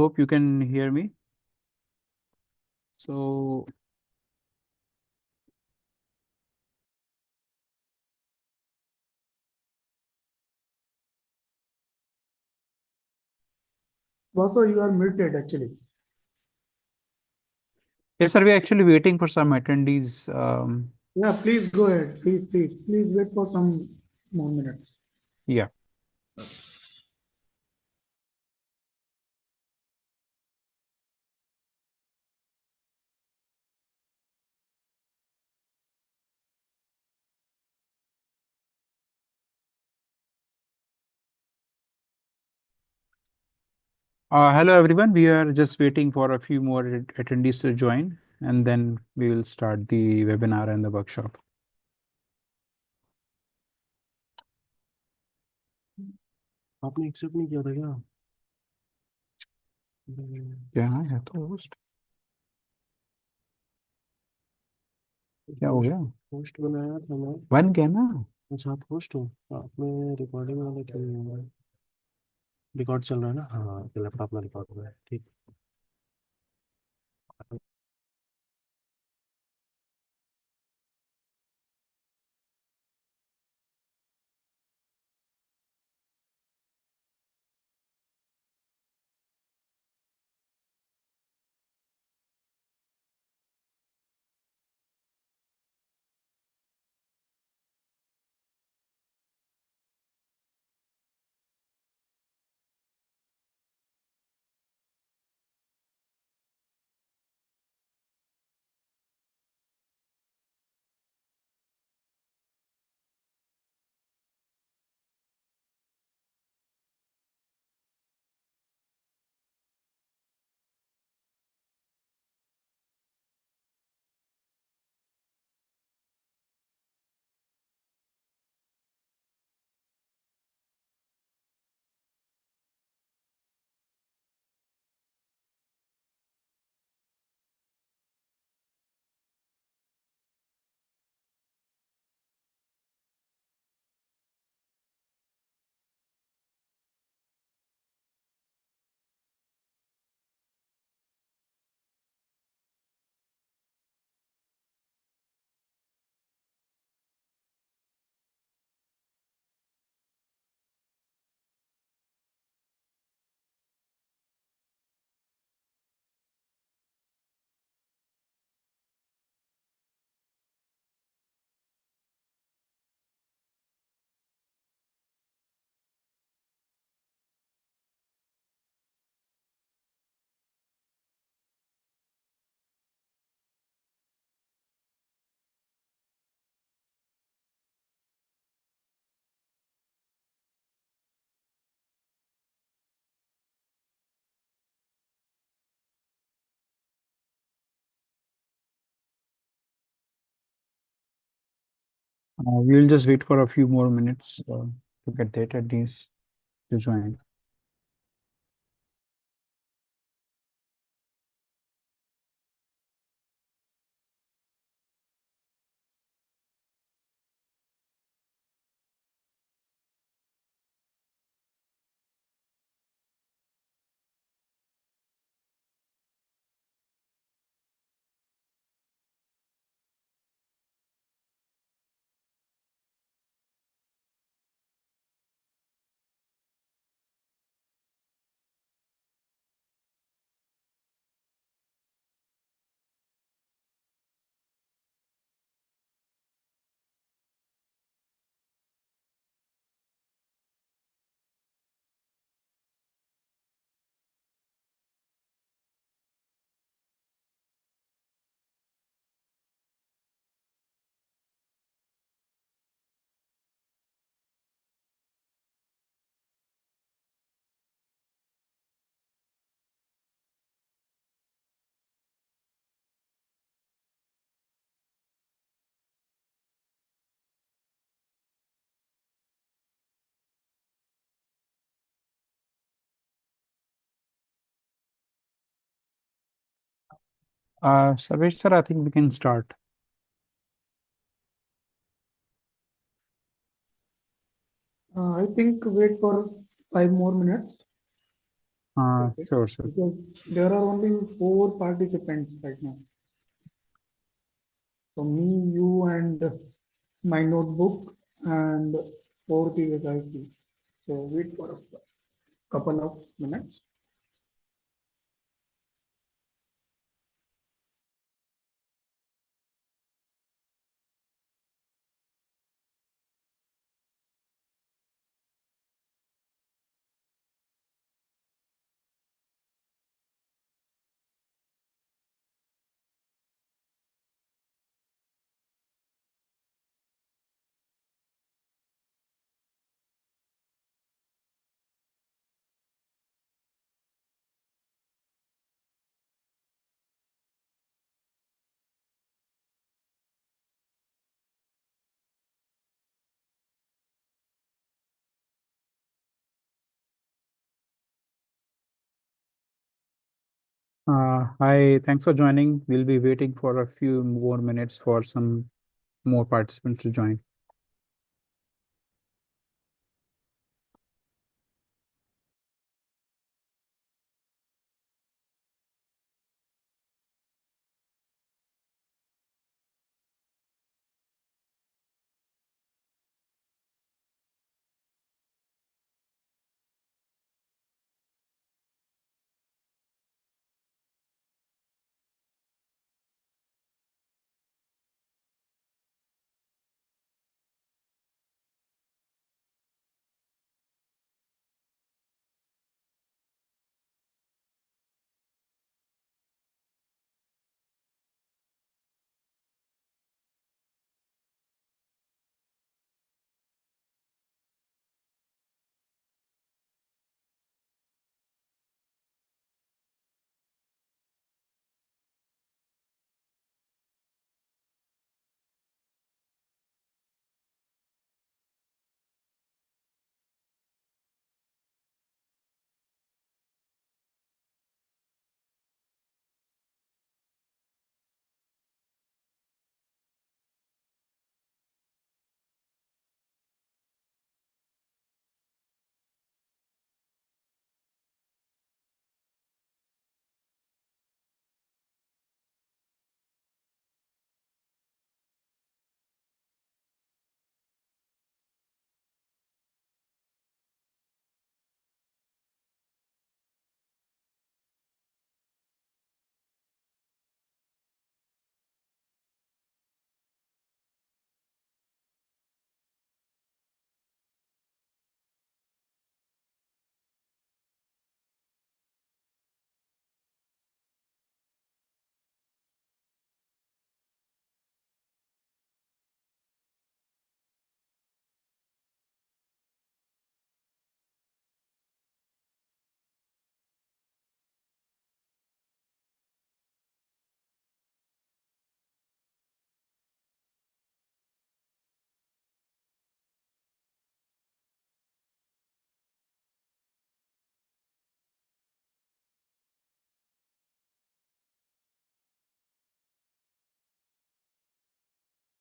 hope you can hear me. So Vasu, you are muted actually. yes, sir, we're actually waiting for some attendees. Yeah, please go ahead. Please wait for some more minutes. Yeah. Hello, everyone. We are just waiting for a few more attendees to join, and then we will start the webinar and the workshop. आपने accept नहीं किया था क्या? क्या है तो host क्या हो गया? होस्ट बनाया था मैं। बन गया ना? अच्छा, आप होस्ट हो? आपने रिकॉर्डिंग वाला क्यों नहीं हुआ? रिकॉर्ड चल रहा है ना? हाँ, लैपटॉप में रिकॉर्ड हो रहा है। ठीक। We will just wait for a few more minutes to get the attendees to join. Sarvesh sir, I think we can start. I think wait for 5 more minutes. Okay. Sure, sure. Because there are only 4 participants right now. So me, you, and my notebook, and fourth is SIC. So wait for a couple of minutes. Hi, thanks for joining. We'll be waiting for a few more minutes for some more participants to join.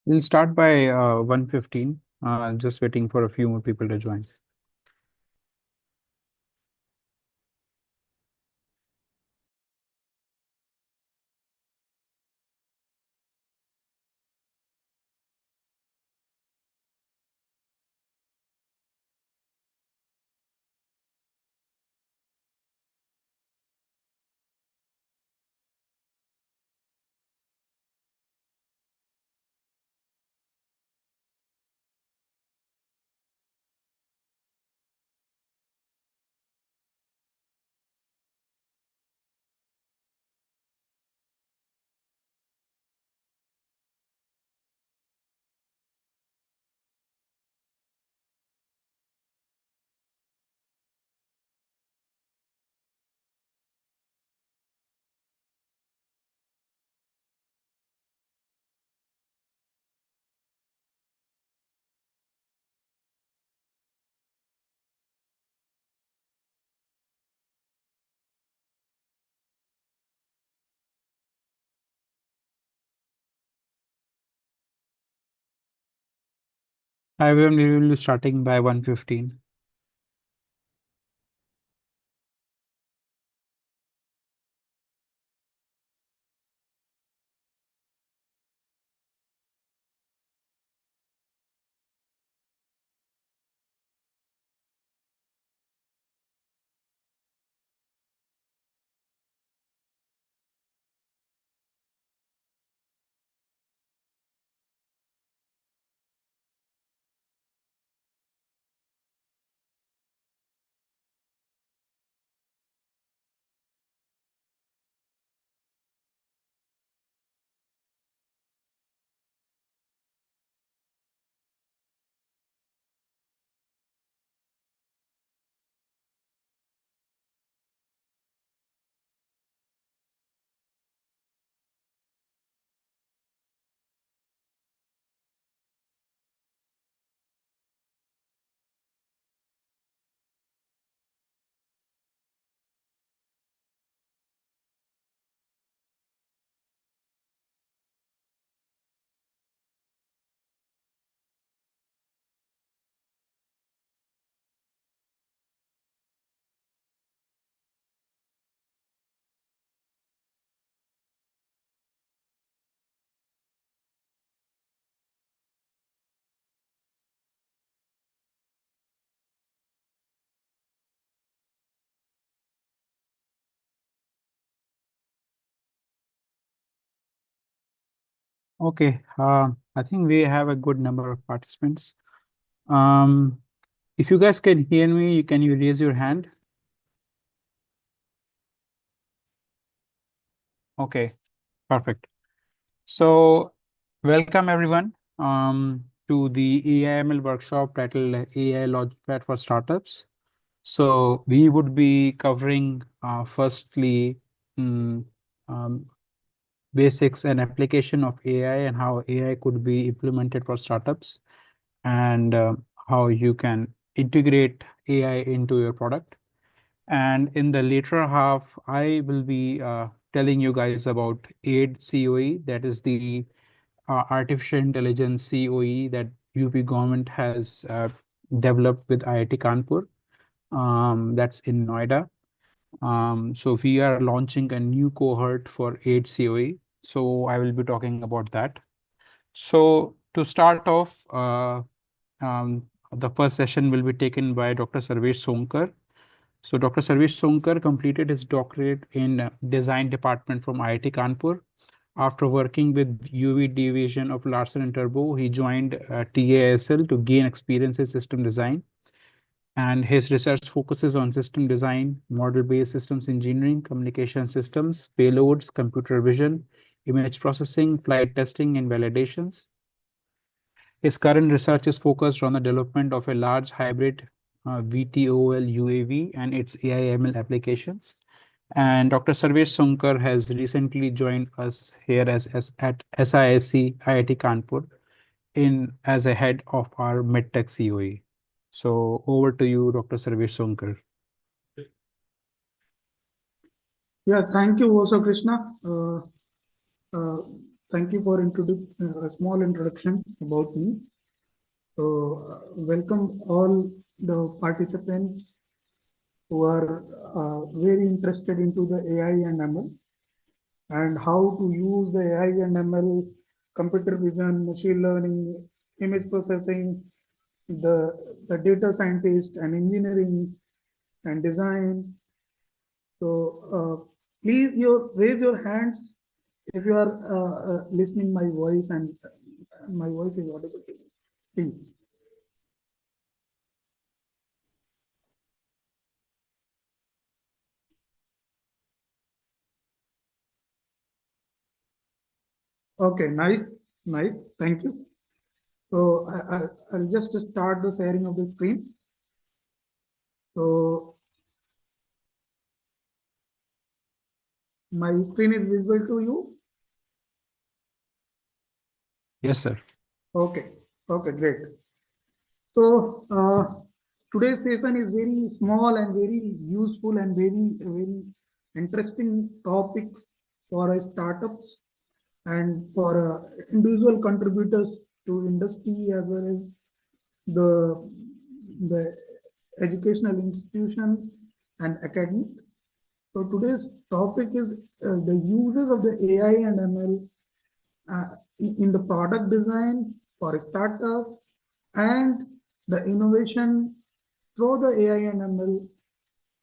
We'll start by 1:15. Just waiting for a few more people to join. Hi, everyone. We will be starting by 1:15. Okay, I think we have a good number of participants. Um, if you guys can hear me, can you raise your hand? Okay, perfect. So, welcome everyone to the AIML workshop titled AI Launchpad for Startups. So, we would be covering firstly mm, um, basics and application of AI and how AI could be implemented for startups, and how you can integrate AI into your product. And in the later half, I will be telling you guys about AIIDE-CoE, that is the artificial intelligence CoE that UP government has developed with IIT Kanpur. That's in Noida. So we are launching a new cohort for AIIDE-CoE. So I will be talking about that. So to start off, the first session will be taken by Dr. Sarvesh Sonkar. So Dr. Sarvesh Sonkar completed his doctorate in design department from IIT Kanpur. After working with UV division of Larsen and Turbo, he joined TASL to gain experience in system design. And his research focuses on system design, model-based systems engineering, communication systems, payloads, computer vision, image processing, flight testing, and validations. His current research is focused on the development of a large hybrid VTOL UAV and its AI/ML applications. And Dr. Sarvesh Sonkar has recently joined us here at SISC IIT Kanpur as a head of our MedTech CoE. So over to you, Dr. Sarvesh Sonkar. Yeah, thank you, also Krishna. Uh, Thank you for a small introduction about me. So, welcome all the participants who are very interested into the AI and ML and how to use the AI and ML, computer vision, machine learning, image processing, the data scientist and engineering and design. So please raise your hands if you are listening my voice and my voice is audible to you. Please. Okay, nice, nice. Thank you. So I'll just start the sharing of the screen. So my screen is visible to you. Yes, sir. Okay, okay, great. So today's session is very small and very useful and very interesting topics for startups and for individual contributors to industry as well as the educational institution and academic. So today's topic is the uses of the AI and ML in the product design for a startup and the innovation through the AI and ML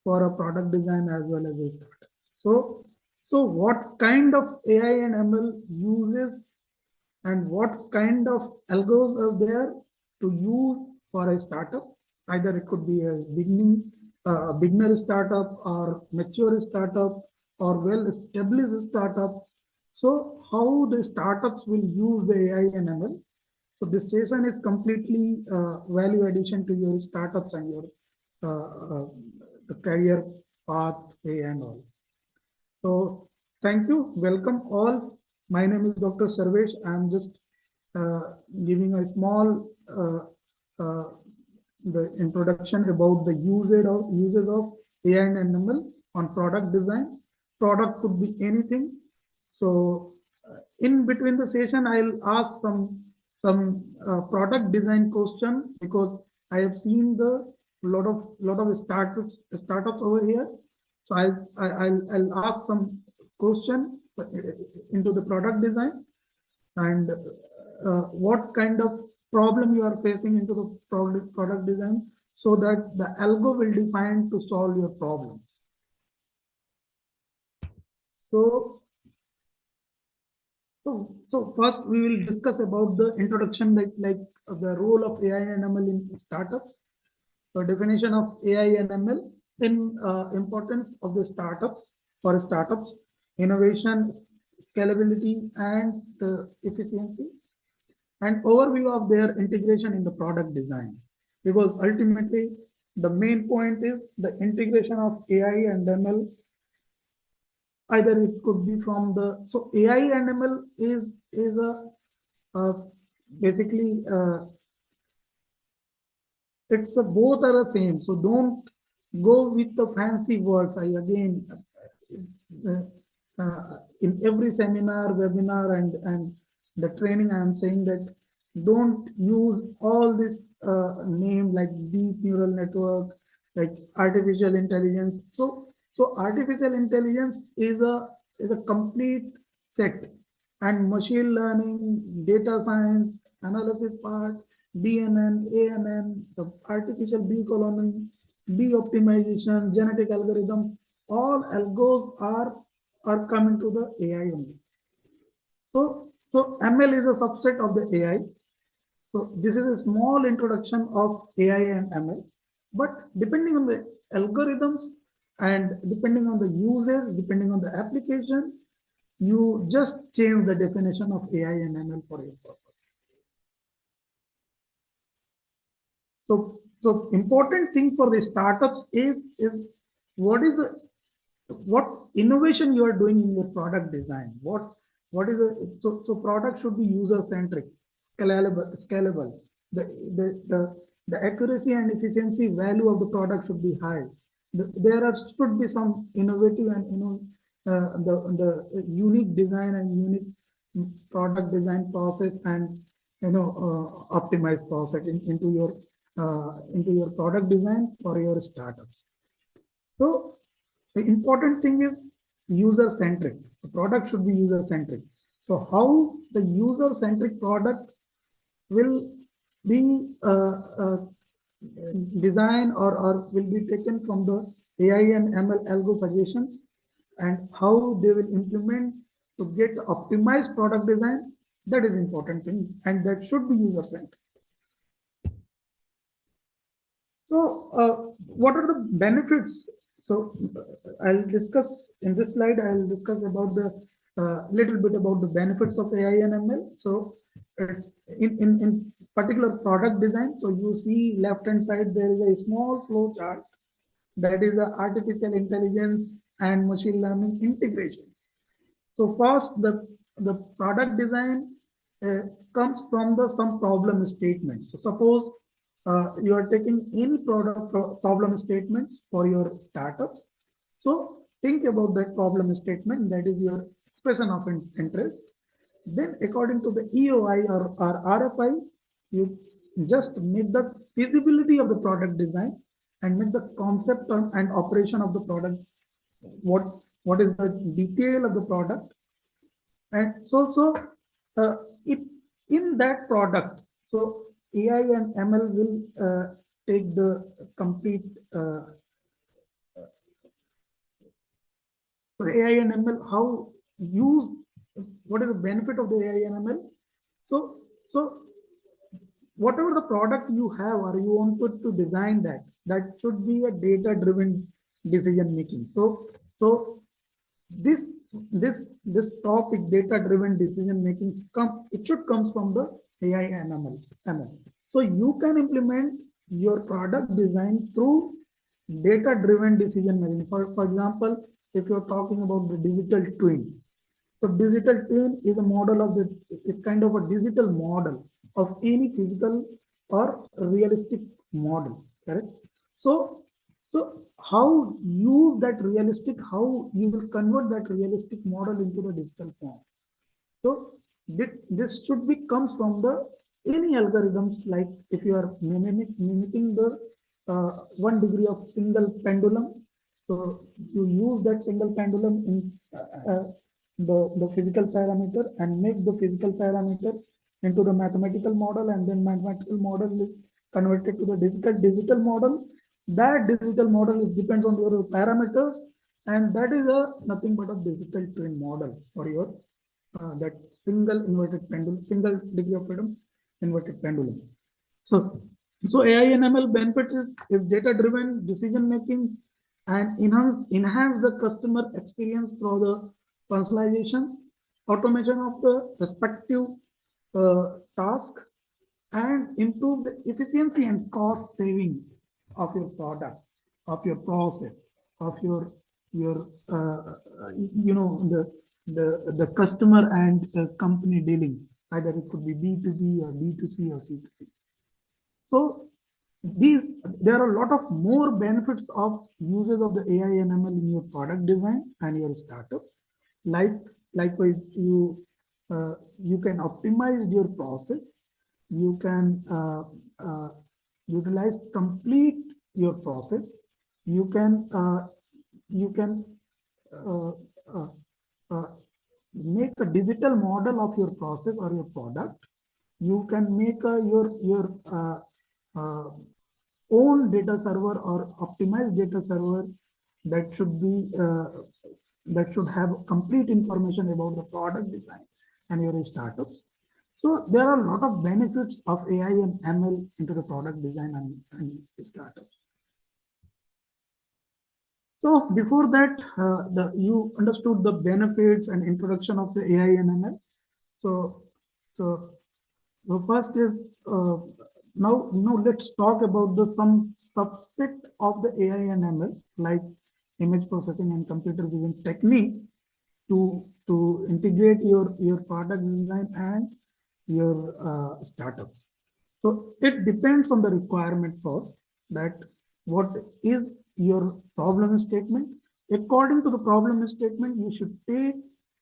for a product design as well as a startup. So what kind of AI and ML uses and what kind of algos are there to use for a startup? Either it could be a beginner startup or mature startup or well-established startup. So how the startups will use the AI and ML? So this session is completely value addition to your startups and your the career pathway and all. So thank you. Welcome all. My name is Dr. Sarvesh. I'm just giving a small the introduction about the uses of AI and ML on product design. Product could be anything. So in between the session, I'll ask some product design question because I have seen the lot of startups over here. So I'll ask some question into the product design and what kind of problem you are facing into the product design so that the algo will define to solve your problems. So So first we will discuss about the introduction, like the role of AI and ML in startups. So definition of AI and ML, in importance of the startups for startups, innovation, scalability, and efficiency, and overview of their integration in the product design. Because ultimately the main point is the integration of AI and ML. Either it could be from the, so AI and ML is basically it's both are the same. So don't go with the fancy words. I again in every seminar, webinar, and the training, I am saying that don't use all this name like deep neural network, like artificial intelligence. So artificial intelligence is a complete set, and machine learning, data science, analysis part, DNN, ANN, the artificial decoloning, de-optimization, genetic algorithm, all algos are coming to the AI only. So ML is a subset of the AI. So this is a small introduction of AI and ML. But depending on the algorithms and depending on the users, depending on the application, you just change the definition of AI and ML for your purpose. So important thing for the startups is what innovation you are doing in your product design. What is so product should be user centric, scalable. The accuracy and efficiency value of the product should be high. Should be some innovative and the unique design and unique product design process and optimized process into your product design for your startup. So the important thing is user centric. The product should be user centric. So how the user centric product will be designed or will be taken from the AI and ML algo suggestions, and how they will implement to get optimized product design. That is important thing, and that should be user centric. So what are the benefits? So I'll discuss in this slide. I'll discuss about the little bit about the benefits of AI and ML. So it's in particular product design. So you see left hand side there is a small flow chart that is the artificial intelligence and machine learning integration. So first the product design comes from the some problem statement. So suppose you are taking any problem statements for your startups. So think about that problem statement, that is your expression of interest. Then according to the EOI or RFI, you just make the feasibility of the product design and make the concept and operation of the product. What is the detail of the product? And so if in that product, so AI and ML will take the complete AI and ML, how use, what is the benefit of the AI and ML? So whatever the product you have or you wanted to design that should be a data-driven decision making. So this topic, data-driven decision making, it should come from the AI and ML. So you can implement your product design through data-driven decision making. For example, if you're talking about the digital twin, so digital twin is a model of it's kind of a digital model of any physical or realistic model, correct? So how use that realistic, how you will convert that realistic model into the digital form. So this should be comes from the any algorithms, like if you are mimicking the 1 degree of single pendulum. So you use that single pendulum in the physical parameter and make the physical parameter into the mathematical model, and then mathematical model is converted to the digital model. That digital model depends on your parameters, and that is nothing but a digital twin model for your that single degree of freedom inverted pendulum. So AI and ML benefit is data driven decision making and enhance the customer experience through the personalizations, automation of the respective task, and improve the efficiency and cost saving of your product, of your process, of your the customer and company dealing. Either it could be B2B or B2C or C2C. So there are a lot of more benefits of uses of the AI and ML in your product design and your startups. Likewise, you can optimize your process. You can utilize complete your process. You can make a digital model of your process or your product. You can make your own data server or optimized data server that should have complete information about the product design and your startups. So there are a lot of benefits of AI and ML into the product design and startups. So before that, you understood the benefits and introduction of the AI and ML. So the first is now let's talk about some subset of the AI and ML, like image processing and computer vision techniques to integrate your product design and your startup. So it depends on the requirement first, that what is your problem statement. According to the problem statement, you should take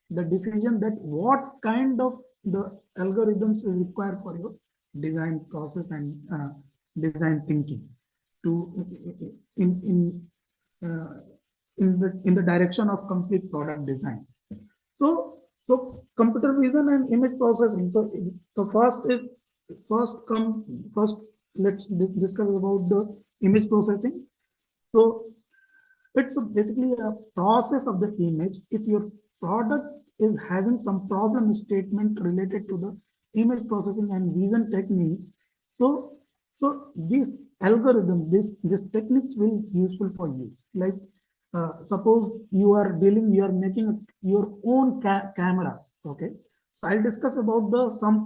the decision that what kind of the algorithms is required for your design process and design thinking to in the direction of complete product design. So computer vision and image processing. So first let's discuss about the image processing. So it's basically a process of the image. If your product is having some problem statement related to the image processing and vision techniques, so this algorithm, this techniques will be useful for you. Like suppose you are making your own camera. Okay, so I'll discuss about some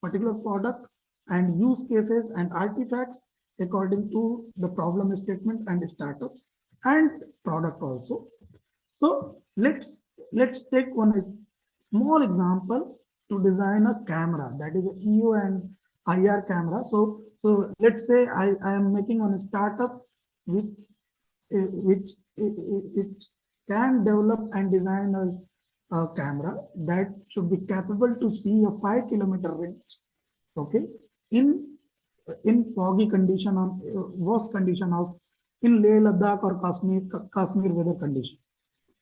particular product and use cases and artifacts according to the problem statement and startups and product also. So let's take one small example to design a camera, that is a EO and IR camera. So let's say I am making on a startup which can develop and design a camera that should be capable to see a 5-kilometer range. Okay, in foggy condition, on worst condition of in Leh Ladakh or Kashmir weather condition.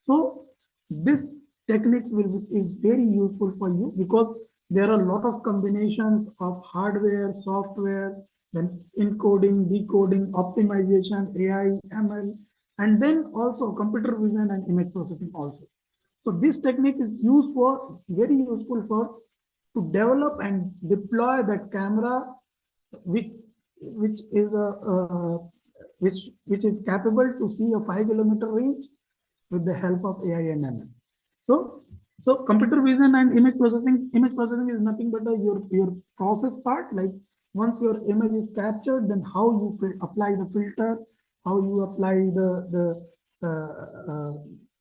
So this techniques is very useful for you because there are a lot of combinations of hardware, software, then encoding, decoding, optimization, AI, ML, and then also computer vision and image processing also. So this technique is very useful for to develop and deploy that camera which is capable to see a 5-kilometer range with the help of AI and ML. So computer vision and image processing is nothing but your process part. Like once your image is captured, then how you apply the filter, how you apply the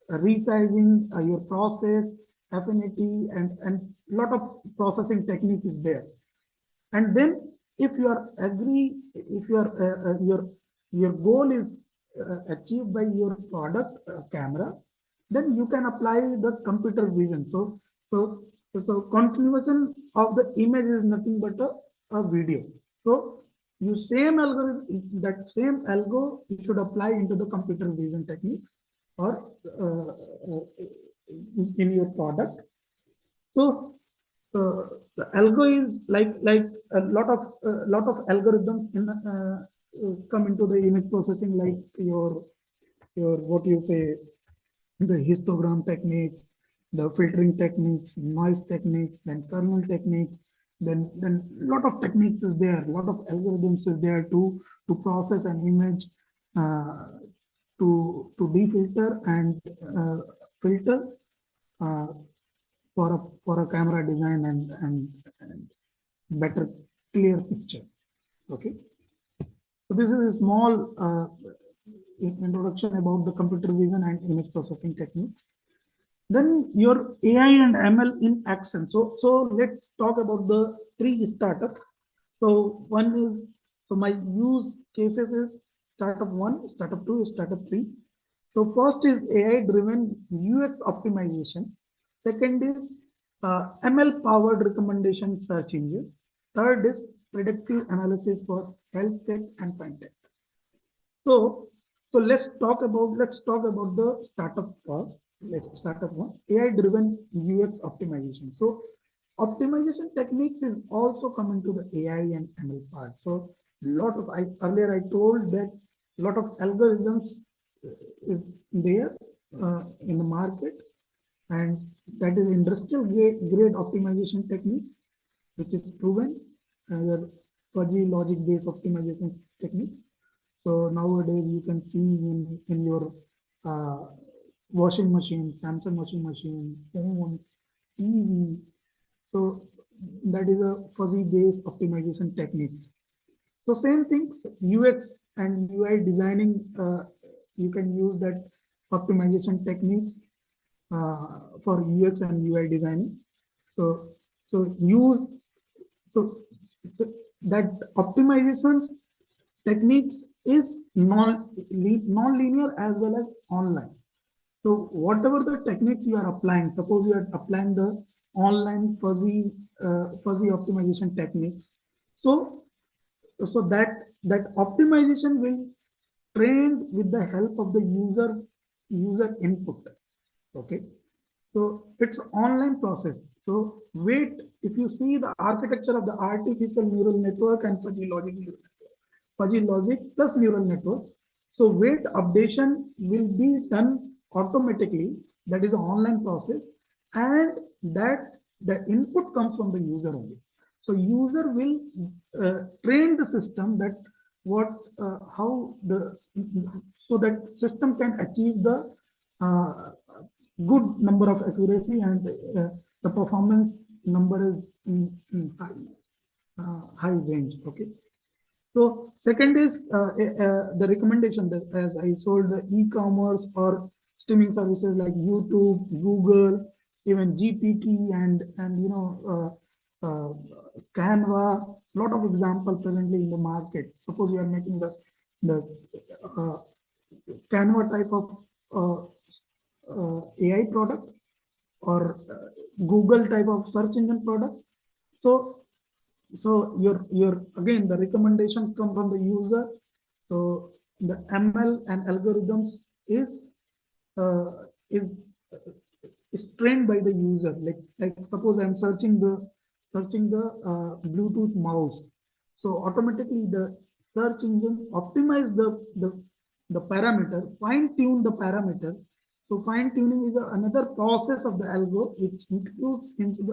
resizing, your process, affinity, and lot of processing technique is there. And then if you are your goal is achieved by your product camera, then you can apply the computer vision. So continuation of the image is nothing but a video. So that same algo you should apply into the computer vision techniques or in your product. So the algo is like a lot of algorithms come into the image processing, like your what you say, the histogram techniques, the filtering techniques, noise techniques, then kernel techniques, then lot of techniques is there, lot of algorithms is there to process an image, to defilter and filter uh, for a camera design and better clear picture. Okay, so this is a small introduction about the computer vision and image processing techniques. Then your AI and ML in action. So let's talk about the 3 startups. So one is, so my use cases is startup 1, startup 2, startup 3. So first is AI driven UX optimization. Second is ML powered recommendation search engine. Third is predictive analysis for health tech and fintech. So let's talk about the startup first. Let's startup one, AI driven UX optimization. So optimization techniques is also coming to the AI and ML part. So lot of earlier I told that lot of algorithms is there in the market, and that is industrial grade optimization techniques, which is proven, fuzzy logic based optimization techniques. So nowadays you can see in your washing machine, Samsung washing machine, phones, TV. So that is a fuzzy based optimization techniques. So same things, UX and UI designing, you can use that optimization techniques for UX and UI designing. So that optimizations techniques is non-linear as well as online. So whatever the techniques you are applying, suppose you are applying the online fuzzy optimization techniques. So that optimization will train with the help of the user input. Okay. So it's online process. So wait, if you see the architecture of the artificial neural network and fuzzy logic plus neural network. So weight updation will be done automatically. That is an online process, and that the input comes from the user only. So user will train the system that how the so that system can achieve the good number of accuracy, and the performance number is in high range. Okay. So second is the recommendation that, as I told, the e-commerce or streaming services like YouTube, Google, even GPT, and Canva. Lot of examples presently in the market. Suppose you are making the Canva type of AI product, or Google type of search engine product. So your again the recommendations come from the user. So the ML and algorithms is trained by the user. Like suppose I'm searching the Bluetooth mouse. So automatically the search engine optimize the parameter, fine tune the parameter. So fine tuning is another process of the algo, which includes into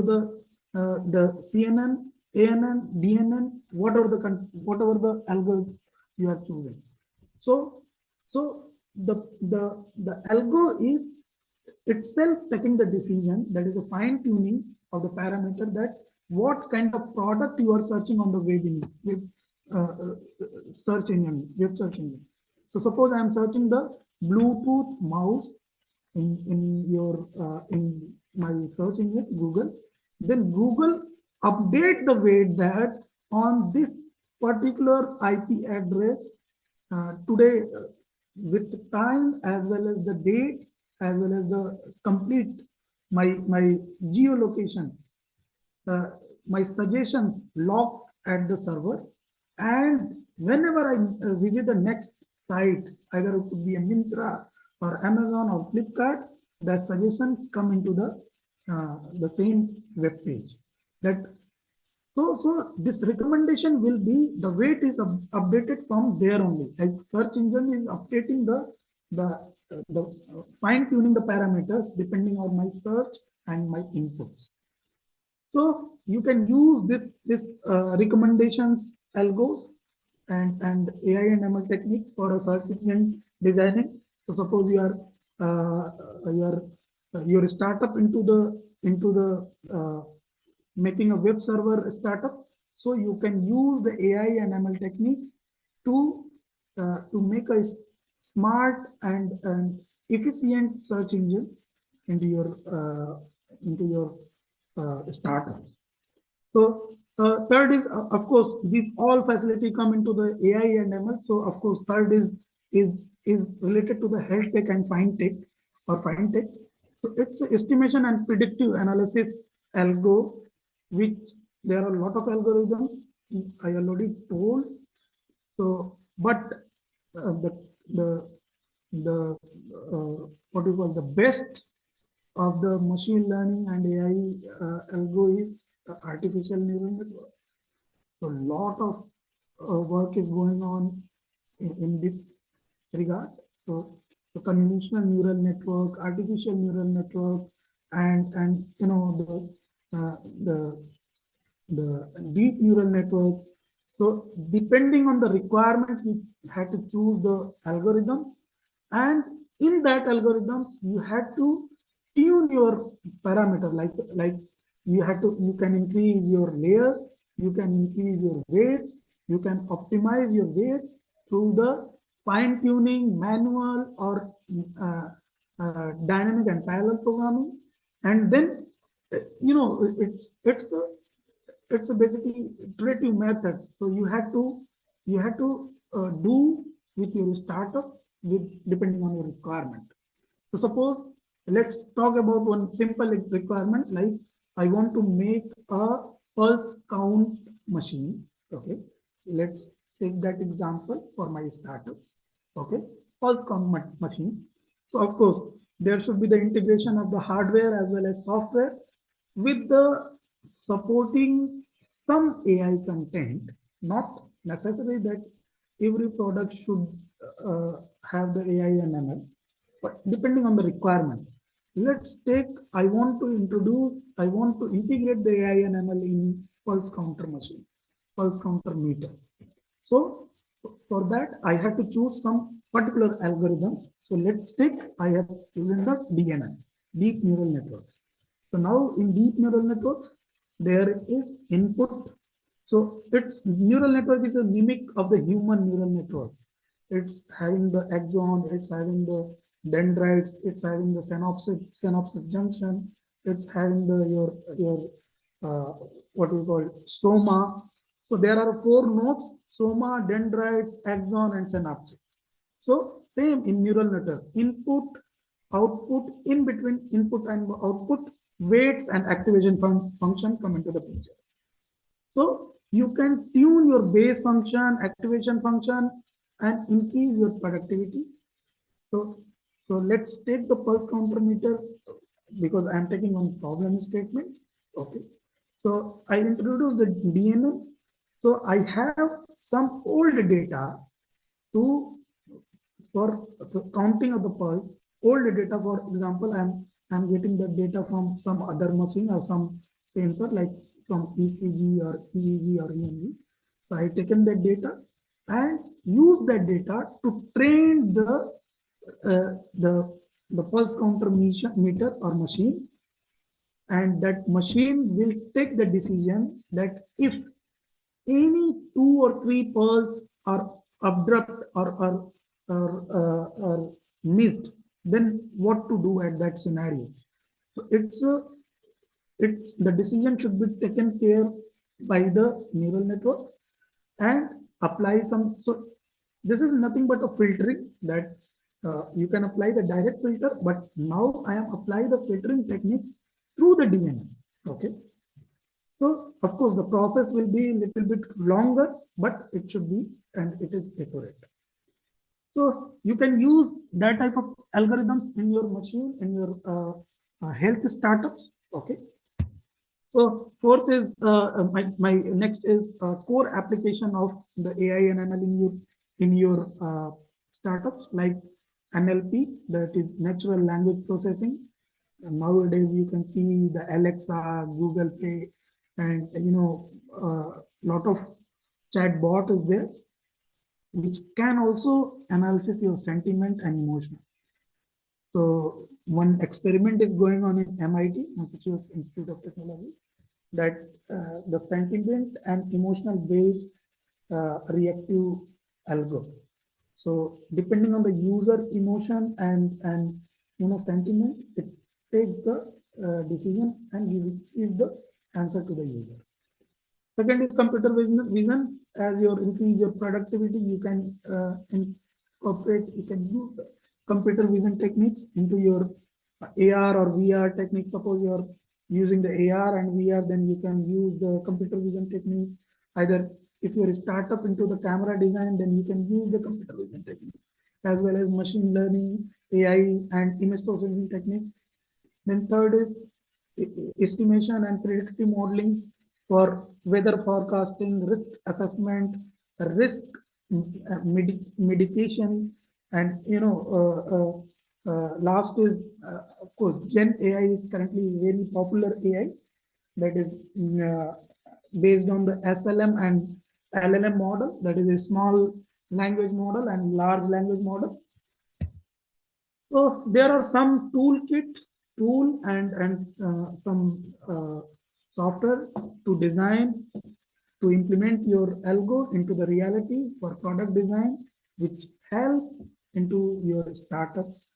the CNN, ANN, DNN, whatever the algorithm you are choosing. So the algo is itself taking the decision, that is a fine tuning of the parameter, that what kind of product you are searching on the web search engine. So suppose I am searching the Bluetooth mouse in my search engine Google, then Google update the way that on this particular IP address today, with time as well as the date as well as the complete my geolocation, my suggestions locked at the server, and whenever I visit the next site, either it could be a Myntra or Amazon or Flipkart, the suggestions come into the same web page. That so this recommendation will be, the weight is updated from there only. Like search engine is updating the fine-tuning the parameters depending on my search and my inputs. So you can use this recommendations algos and AI and ML techniques for a search engine designing. So suppose your startup into the making a web server startup. So you can use the AI and ML techniques to make a smart and efficient search engine into your startups. So third is of course these all facility come into the AI and ML. So of course third is related to the health tech and fine tech or fine tech. So it's estimation and predictive analysis algo, which there are a lot of algorithms I already told. So but the what you call the best of the machine learning and AI algo is artificial neural network. So a lot of work is going on in this regard. So the convolutional neural network, artificial neural network, and you know the deep neural networks. So depending on the requirements, we had to choose the algorithms, and in that algorithms you had to tune your parameter, like you can increase your layers, you can increase your weights, you can optimize your weights through the fine tuning, manual or dynamic and parallel programming, and then you know it's basically iterative methods. So you had to do with your startup with depending on your requirement. So suppose let's talk about one simple requirement, like I want to make a pulse count machine. Okay, let's take that example for my startup. Okay, pulse count machine. So of course there should be the integration of the hardware as well as software with the supporting some AI content, not necessary that every product should have the AI and ML, but depending on the requirement. Let's take, I want to integrate the AI and ML in pulse counter machine, pulse counter meter. So for that, I have to choose some particular algorithm. So let's take, I have chosen the DNN, deep neural networks. So now in deep neural networks, there is input. So it's neural network is a mimic of the human neural network. It's having the axon, it's having the dendrites, it's having the synapses junction, it's having the your what we call soma. So there are 4 nodes: soma, dendrites, axon, and synapses. So same in neural network: input, output, in between input and output, weights and activation function come into the picture. So you can tune your base function, activation function, and increase your productivity. So let's take the pulse counter meter because I'm taking one problem statement. Okay. So I introduce the DNN. So I have some old data for counting of the pulse. Old data, for example, I'm getting the data from some other machine or some sensor like from ECG or EEG or EMG. So I taken that data and use that data to train the pulse counter meter or machine, and that machine will take the decision that if any 2 or 3 pulse are abrupt or missed, then what to do at that scenario. So the decision should be taken care by the neural network and apply some. So this is nothing but a filtering that you can apply the direct filter, but now I am applying the filtering techniques through the DNN. Okay. So of course the process will be a little bit longer, but it should be, and it is accurate. So you can use that type of algorithms in your machine, in your health startups. Okay. So fourth is my next is core application of the AI and ML in your startups, like NLP, that is natural language processing. And nowadays, you can see the Alexa, Google Play, and lot of chat bot is there, which can also analysis your sentiment and emotion. So one experiment is going on in MIT, Massachusetts Institute of Technology, that the sentiment and emotional based reactive algo. So depending on the user emotion and sentiment, it takes the decision and gives the answer to the user. Second is computer vision. As you increase your productivity, you can you can use the computer vision techniques into your AR or VR techniques. Suppose you're using the AR and VR, then you can use the computer vision techniques. Either if you're a startup into the camera design, then you can use the computer vision techniques, as well as machine learning, AI, and image processing techniques. Then third is estimation and predictive modeling for weather forecasting, risk assessment, risk medication, and last is of course Gen AI is currently very popular AI that is based on the SLM and LLM model, that is a small language model and large language model. So there are some tool and some software to design, to implement your algo into the reality for product design, which help into your startups.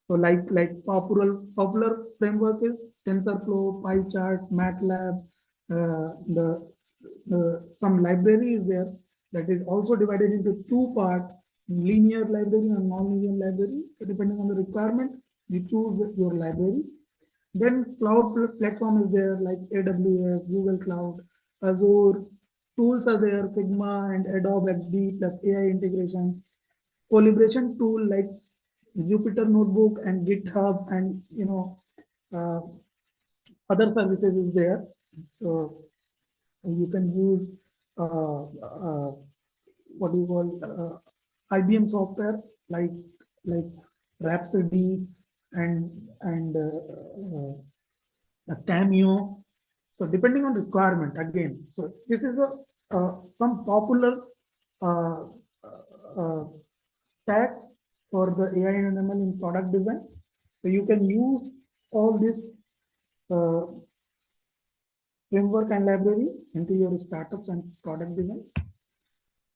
So like popular framework is TensorFlow, PyChart, MATLAB. Some library is there that is also divided into two parts: linear library and non-linear library. So depending on the requirement, you choose your library. Then cloud platform is there like AWS, Google Cloud, Azure. Tools are there, Figma and Adobe XD plus AI integration. Collaboration tool like Jupyter Notebook and GitHub and uh, other services is there. So you can use what do you call IBM software like Rhapsody and Cameo. So depending on requirement again. So this is some popular uh, stacks for the AI and ML in product design. So you can use all this uh, framework and libraries into your startups and product design.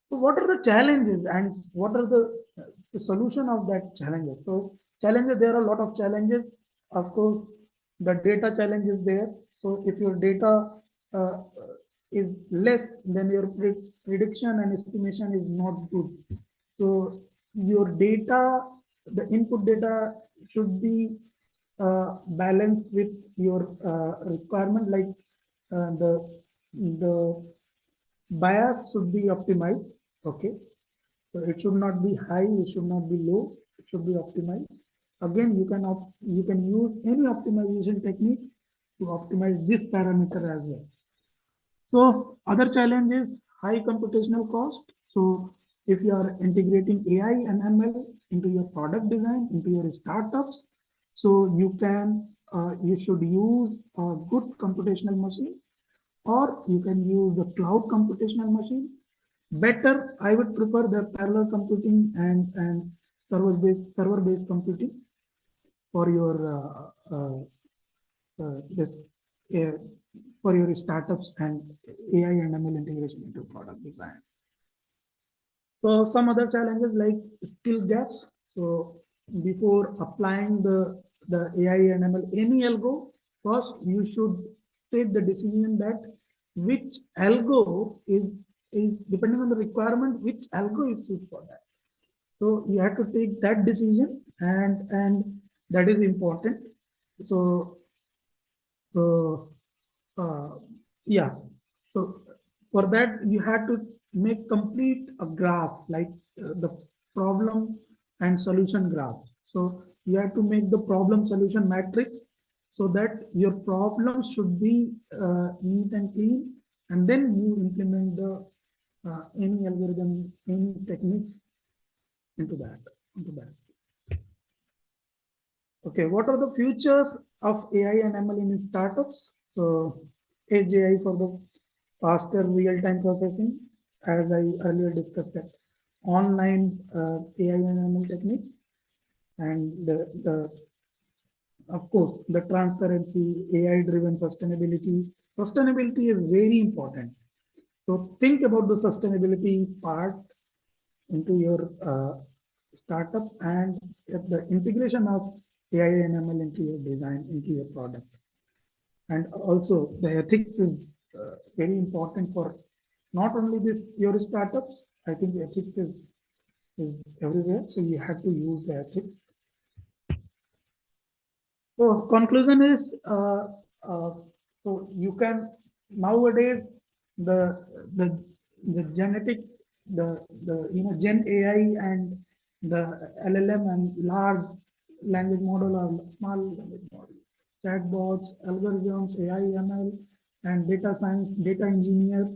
So what are the challenges and what are the solution of that challenges? So challenges, there are a lot of challenges. Of course, the data challenge is there. So if your data uh, is less, then your prediction and estimation is not good. So your data, the input data should be balanced with your requirement, like the bias should be optimized. Okay, so it should not be high, it should not be low, it should be optimized. Again, you can use any optimization techniques to optimize this parameter as well. So other challenge is high computational cost. So if you are integrating AI and ML into your product design, into your startups, so you should use a good computational machine, or you can use the cloud computational machine. Better, I would prefer the parallel computing and server-based computing for your this for your startups and AI and ML integration into product design. So some other challenges like skill gaps. So before applying the AI and ML any algo, first you should take the decision that which algo is depending on the requirement, which algo is suited for that. So you have to take that decision, and that is important. So yeah, so for that you have to make complete a graph like the problem and solution graph. So you have to make the problem solution matrix so that your problem should be neat and clean, and then you implement the any algorithm, any techniques into that. Okay, what are the futures of AI and ML in startups? So, Edge AI for the faster real-time processing, as I earlier discussed that online AI and ML techniques, and of course the transparency, AI-driven sustainability. Sustainability is very important. So think about the sustainability part into your startup and the integration of AI and ML into your design, into your product. And also the ethics is very important for not only this your startups. I think the ethics is everywhere. So you have to use the ethics. So conclusion is so you can nowadays the the the genetic the Gen AI and the LLM and large language model or small language model, chatbots, algorithms, AI, ML, and data science, data engineer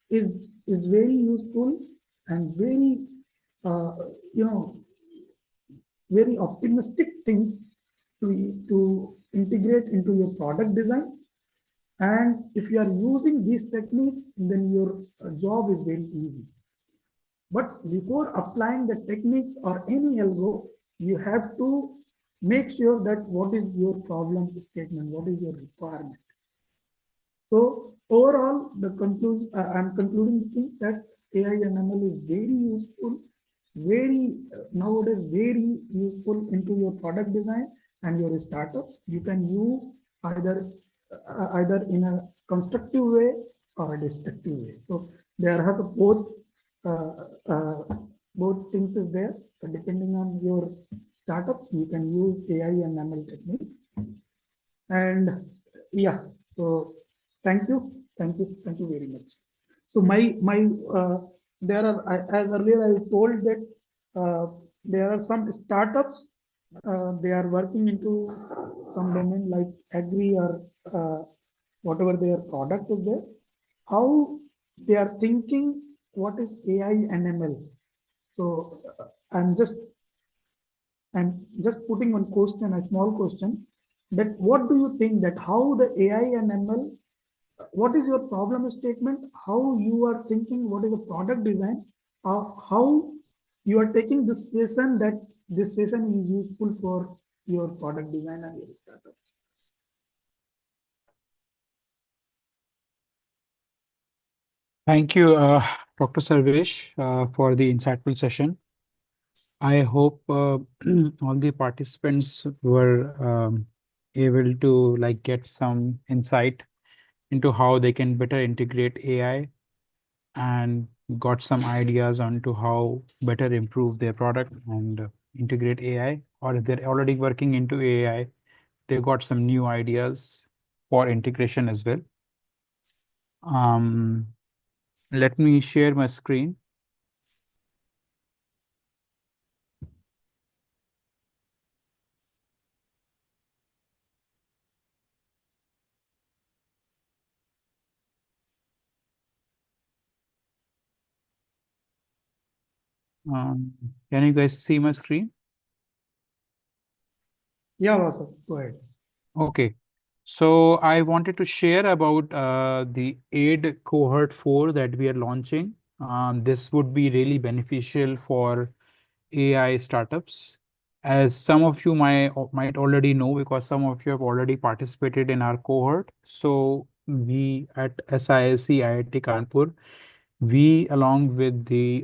is very useful and very uh, you know very optimistic things to integrate into your product design. And if you are using these techniques, then your job is very easy. But before applying the techniques or any algo, you have to make sure that what is your problem statement, what is your requirement. So overall, I'm concluding the thing that AI and ML is very useful, very nowadays very useful into your product design and your startups. You can use either in a constructive way or a destructive way. So there are uh, uh, both things is there. So depending on your startup, you can use AI and ML techniques. And yeah, so thank you very much. So my there are as earlier I told that there are some startups they are working into some domain like agri or whatever their product is there. How they are thinking what is AI and ML. So I'm just putting one question, a small question, that what do you think that how the AI and ML, what is your problem statement, how you are thinking, what is the product design, how you are taking this session that this session is useful for your product design and your startup. Thank you, Dr. Sarvesh, for the insightful session. I hope all the participants were able to get some insight into how they can better integrate AI and got some ideas onto how better improve their product and integrate AI. Or if they're already working into AI, they got some new ideas for integration as well. Let me share my screen. Can you guys see my screen? Yeah, Vasu, go ahead. Okay. So I wanted to share about the AID cohort 4 that we are launching. This would be really beneficial for AI startups. As some of you might already know, because some of you have already participated in our cohort. So we at SISC IIT Kanpur, we along with the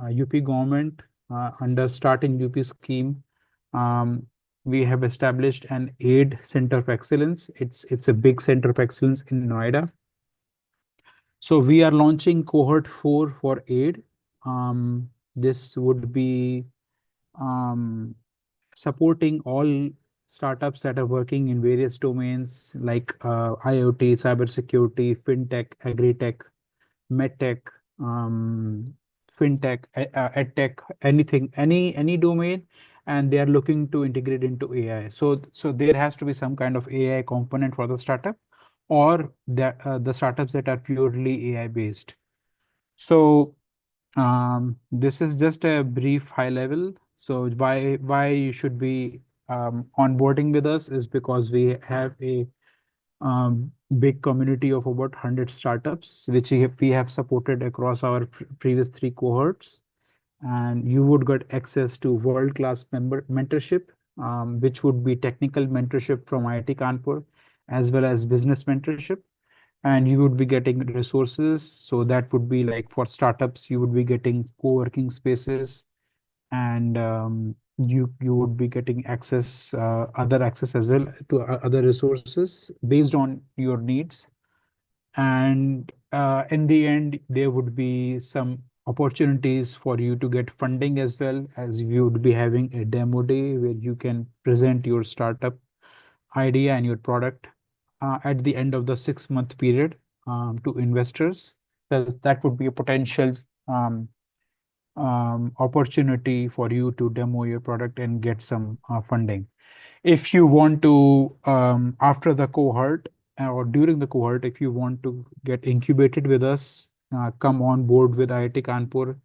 UP government under Starting UP scheme, um, we have established an AID Center of Excellence. It's a big center of excellence in Noida. So we are launching cohort 4 for AID. This would be supporting all startups that are working in various domains like IoT, cybersecurity, fintech, agri-tech, medtech, um, fintech, edtech, anything, any domain, and they are looking to integrate into AI. So there has to be some kind of AI component for the startup, or the startups that are purely AI based. So this is just a brief high level. So why you should be onboarding with us is because we have a big community of about 100 startups, which we have supported across our previous three cohorts. And you would get access to world-class mentorship, which would be technical mentorship from IIT Kanpur, as well as business mentorship. And you would be getting resources. So that would be like for startups, you would be getting co-working spaces, and you would be getting access, other access as well to other resources based on your needs. And in the end, there would be some opportunities for you to get funding, as well as you would be having a demo day where you can present your startup idea and your product at the end of the 6-month period to investors. That would be a potential um, opportunity for you to demo your product and get some funding. If you want to, after the cohort or during the cohort, if you want to get incubated with us, come on board with IIT Kanpur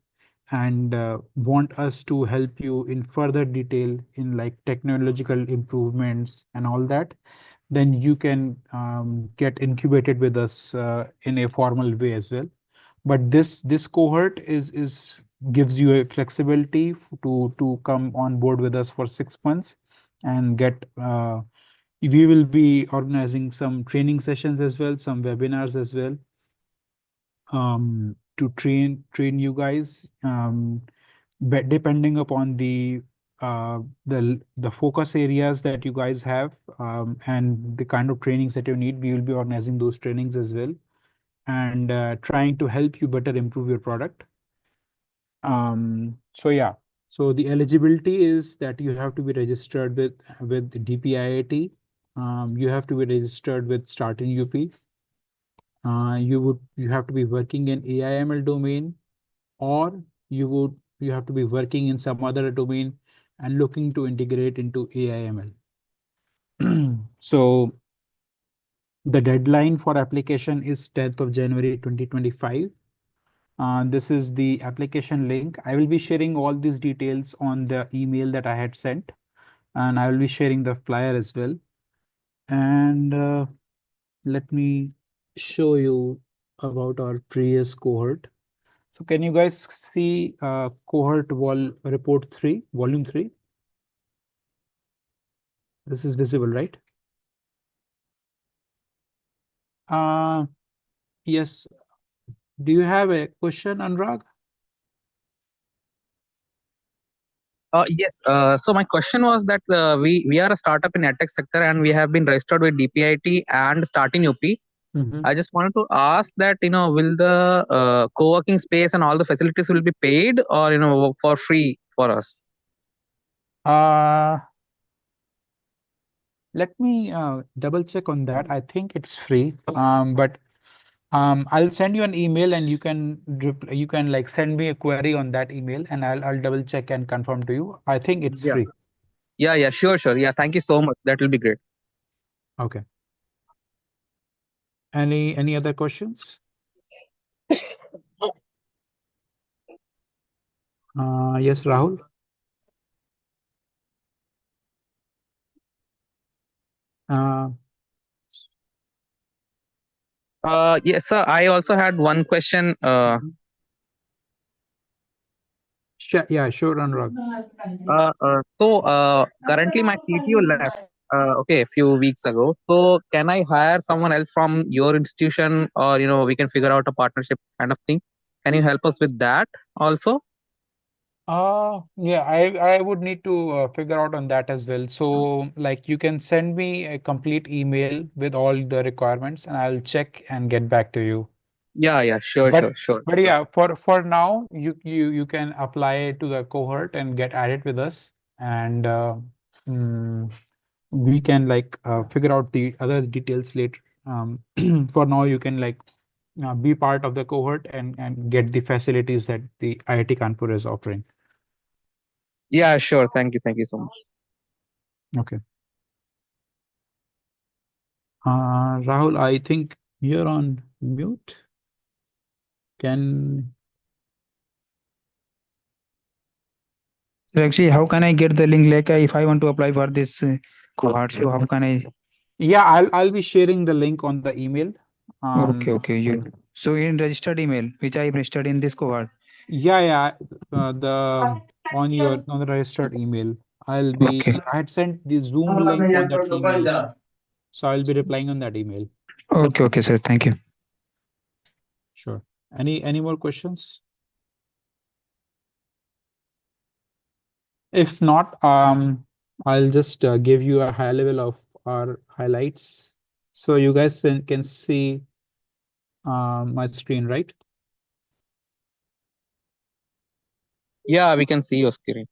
and want us to help you in further detail in like technological improvements and all that, then you can get incubated with us in a formal way as well. But this cohort is gives you a flexibility to come on board with us for 6 months and get we will be organizing some training sessions as well, some webinars as well, to train you guys, but depending upon the focus areas that you guys have, and the kind of trainings that you need, we will be organizing those trainings as well, and trying to help you better improve your product. So yeah, so the eligibility is that you have to be registered with DPIIT. You have to be registered with Start in UP. You have to be working in AIML domain, or you have to be working in some other domain and looking to integrate into AIML. So the deadline for application is 10th of January 2025. This is the application link. I will be sharing all these details on the email that I had sent, and I will be sharing the flyer as well. And let me show you about our previous cohort. So can you guys see cohort report 3, volume 3? This is visible, right? Uh, yes. Do you have a question, Anurag? Yes. So my question was that we are a startup in edtech sector and we have been registered with DPIT and Starting UP. I just wanted to ask that will the co-working space and all the facilities will be paid or for free for us? Uh, Let me double check on that. I think it's free. But I'll send you an email, and you can like send me a query on that email, and I'll double check and confirm to you. I think it's Yeah. free. Yeah. Sure. Yeah. Thank you so much. That will be great. Okay. Any other questions? Yes, Rahul. Uh, Yes, sir. I also had one question. Yeah, sure, Anurag. Currently my CTO left. Okay, a few weeks ago. So can I hire someone else from your institution, or we can figure out a partnership kind of thing? Can you help us with that also? Yeah, I would need to figure out on that as well. So, like, you can send me a complete email with all the requirements, and I'll check and get back to you. Yeah, sure, But sure, sure. but yeah, for now, you can apply to the cohort and get added with us, and mm, we can like figure out the other details later. For now, you can like be part of the cohort and get the facilities that the IIT Kanpur is offering. Yeah, sure. Thank you so much. Okay. Rahul, I think you're on mute. Can So actually, how can I get the link? Like, if I want to apply for this cohort, so how can I? Yeah, I'll be sharing the link on the email. Okay, okay. You. So in registered email, which I registered in this cohort. Yeah, the on the registered email. Okay. I had sent the Zoom link on that email, so I'll be replying on that email. Okay, okay, sir. Thank you. Sure. Any more questions? If not, I'll just give you a high level of our highlights. So you guys can see my screen, right? Yeah, we can see your screen.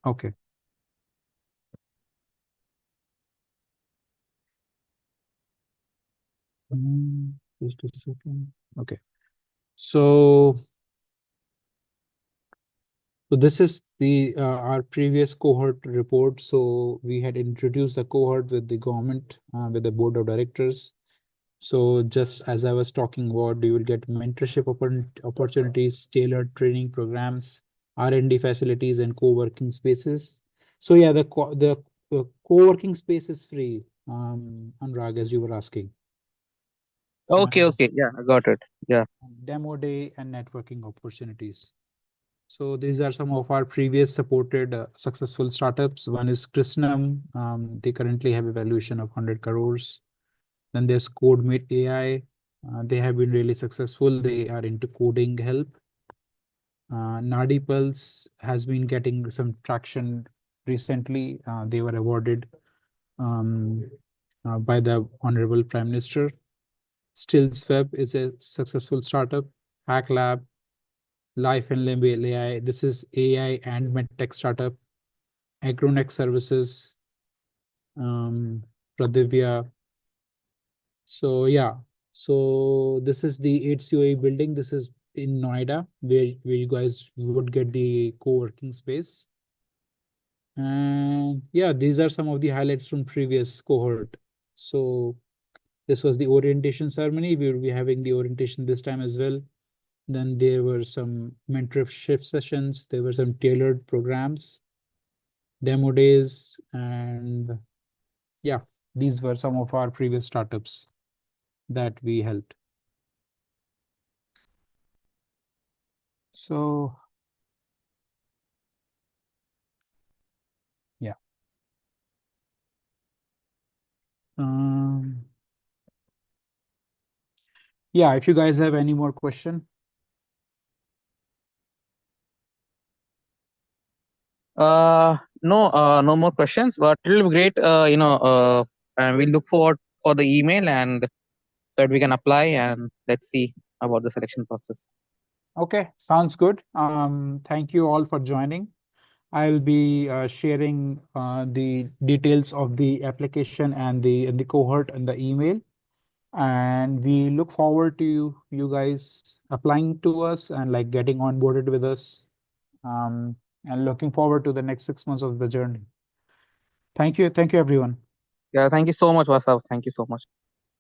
Okay. Just a second. Okay. So this is the our previous cohort report. So we had introduced the cohort with the government, with the board of directors. So just as I was talking about, you will get mentorship opportunities, tailored training programs, R&D facilities, and co-working spaces. So yeah, the co-working space is free, Anurag, as you were asking. Okay, And okay. Yeah, I got it. Yeah. demo day and networking opportunities. So these are some of our previous supported successful startups. One is Christenum. They currently have a valuation of 100 crores. Then there's CodeMate AI. They have been really successful. They are into coding help. Nadi Pulse has been getting some traction recently. They were awarded um, by the Honorable Prime Minister. StillsWeb is a successful startup. Hack Lab, Life and Limb AI. This is AI and medtech startup. Agronex Services, Pradivya. So yeah, so this is the AIIDE-CoE building. This is in Noida, where you guys would get the co-working space. And yeah, these are some of the highlights from previous cohort. So this was the orientation ceremony. We will be having the orientation this time as well. Then there were some mentorship sessions. There were some tailored programs, demo days, and yeah, these were some of our previous startups that we helped. So yeah. Um, yeah, if you guys have any more question. No more questions, but it'll be great. And we look forward for the email and so that we can apply and let's see about the selection process. Okay, sounds good. Thank you all for joining. I'll be sharing the details of the application and the cohort and the email. And we look forward to you guys applying to us and like getting onboarded with us. And looking forward to the next 6 months of the journey. Thank you, everyone. Yeah, thank you so much, Vasav. Thank you so much.